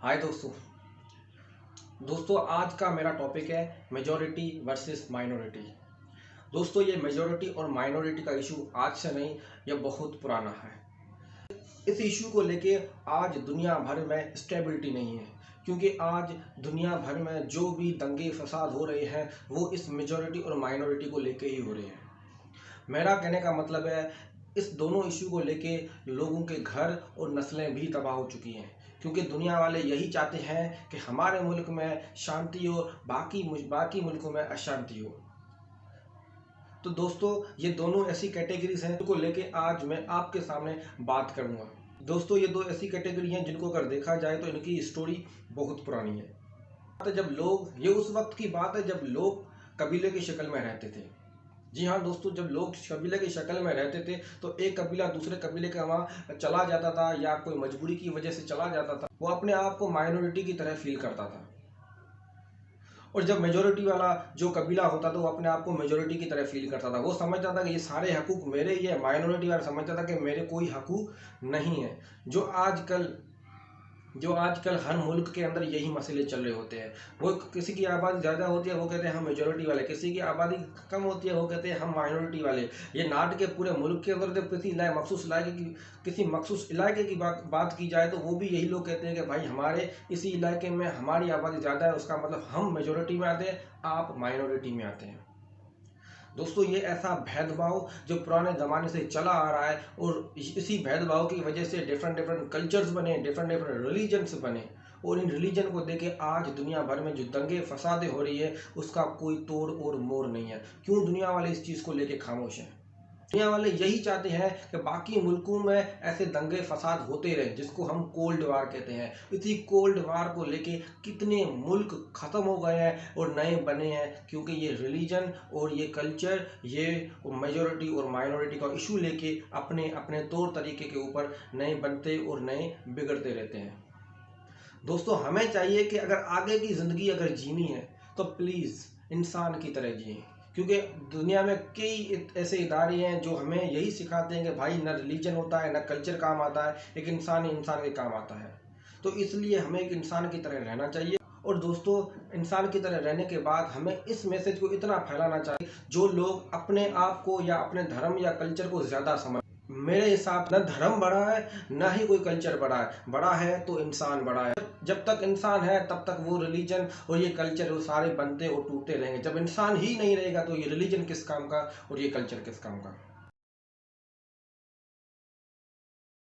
हाय दोस्तों आज का मेरा टॉपिक है मेजॉरिटी वर्सेस माइनॉरिटी। दोस्तों ये मेजॉरिटी और माइनॉरिटी का इशू आज से नहीं, यह बहुत पुराना है। इस इशू को लेके आज दुनिया भर में स्टेबिलिटी नहीं है, क्योंकि आज दुनिया भर में जो भी दंगे फसाद हो रहे हैं वो इस मेजॉरिटी और माइनॉरिटी को लेके ही हो रहे हैं। मेरा कहने का मतलब है इस दोनों इशू को लेके लोगों के घर और नस्लें भी तबाह हो चुकी हैं, क्योंकि दुनिया वाले यही चाहते हैं कि हमारे मुल्क में शांति हो, बाकी मुल्कों में अशांति हो। तो दोस्तों ये दोनों ऐसी कैटेगरीज हैं जिनको लेके आज मैं आपके सामने बात करूंगा। दोस्तों ये दो ऐसी कैटेगरी हैं जिनको अगर देखा जाए तो इनकी स्टोरी बहुत पुरानी है। जब लोग, ये उस वक्त की बात है जब लोग कबीले की शक्ल में रहते थे। जी हाँ दोस्तों, जब लोग कबीले की शक्ल में रहते थे तो एक कबीला दूसरे कबीले के वहाँ चला जाता था या कोई मजबूरी की वजह से चला जाता था, वो अपने आप को माइनॉरिटी की तरह फील करता था। और जब मेजॉरिटी वाला जो कबीला होता था वो अपने आप को मेजॉरिटी की तरह फील करता था। वो समझता था कि ये सारे हकूक मेरे ही है। माइनॉरिटी वाला समझता था कि मेरे कोई हकूक नहीं है। जो आजकल हर मुल्क के अंदर यही मसले चल रहे होते हैं। वो किसी की आबादी ज़्यादा होती है वो कहते हैं हम मेजॉरिटी वाले, किसी की आबादी कम होती है वो कहते हैं हम माइनॉरिटी वाले। ये नाट के पूरे मुल्क के अंदर जब किसी मखसूस इलाके की बात की जाए तो वो भी यही लोग कहते हैं कि भाई हमारे इसी इलाके में हमारी आबादी ज़्यादा है, उसका मतलब हम मेजॉरिटी में आते हैं, आप माइनॉरिटी में आते हैं। दोस्तों ये ऐसा भेदभाव जो पुराने ज़माने से चला आ रहा है, और इसी भेदभाव की वजह से डिफरेंट कल्चर्स बने, डिफरेंट रिलीजन्स बने, और इन रिलीजन को देके आज दुनिया भर में जो दंगे फसादे हो रही है उसका कोई तोड़ और मोड़ नहीं है। क्यों दुनिया वाले इस चीज़ को लेके खामोश हैं? दुनिया वाले यही चाहते हैं कि बाकी मुल्कों में ऐसे दंगे फसाद होते रहे, जिसको हम कोल्ड वार कहते हैं। इसी कोल्ड वार को लेके कितने मुल्क ख़त्म हो गए हैं और नए बने हैं, क्योंकि ये रिलीजन और ये कल्चर, ये मेजॉरिटी और माइनॉरिटी का इशू लेके अपने अपने तौर तरीके के ऊपर नए बनते और नए बिगड़ते रहते हैं। दोस्तों हमें चाहिए कि अगर आगे की ज़िंदगी अगर जीनी है तो प्लीज़ इंसान की तरह जिए, क्योंकि दुनिया में कई ऐसे इदारे हैं जो हमें यही सिखाते हैं कि भाई न रिलीजन होता है, न कल्चर काम आता है, एक इंसान ही इंसान के काम आता है। तो इसलिए हमें एक इंसान की तरह रहना चाहिए। और दोस्तों इंसान की तरह रहने के बाद हमें इस मैसेज को इतना फैलाना चाहिए जो लोग अपने आप को या अपने धर्म या कल्चर को ज़्यादा समझ। मेरे हिसाब न धर्म बड़ा है न ही कोई कल्चर बड़ा है तो इंसान बड़ा है। जब तक इंसान है तब तक वो रिलीजन और ये कल्चर वो सारे बनते और टूटते रहेंगे। जब इंसान ही नहीं रहेगा तो ये रिलीजन किस काम का और ये कल्चर किस काम का।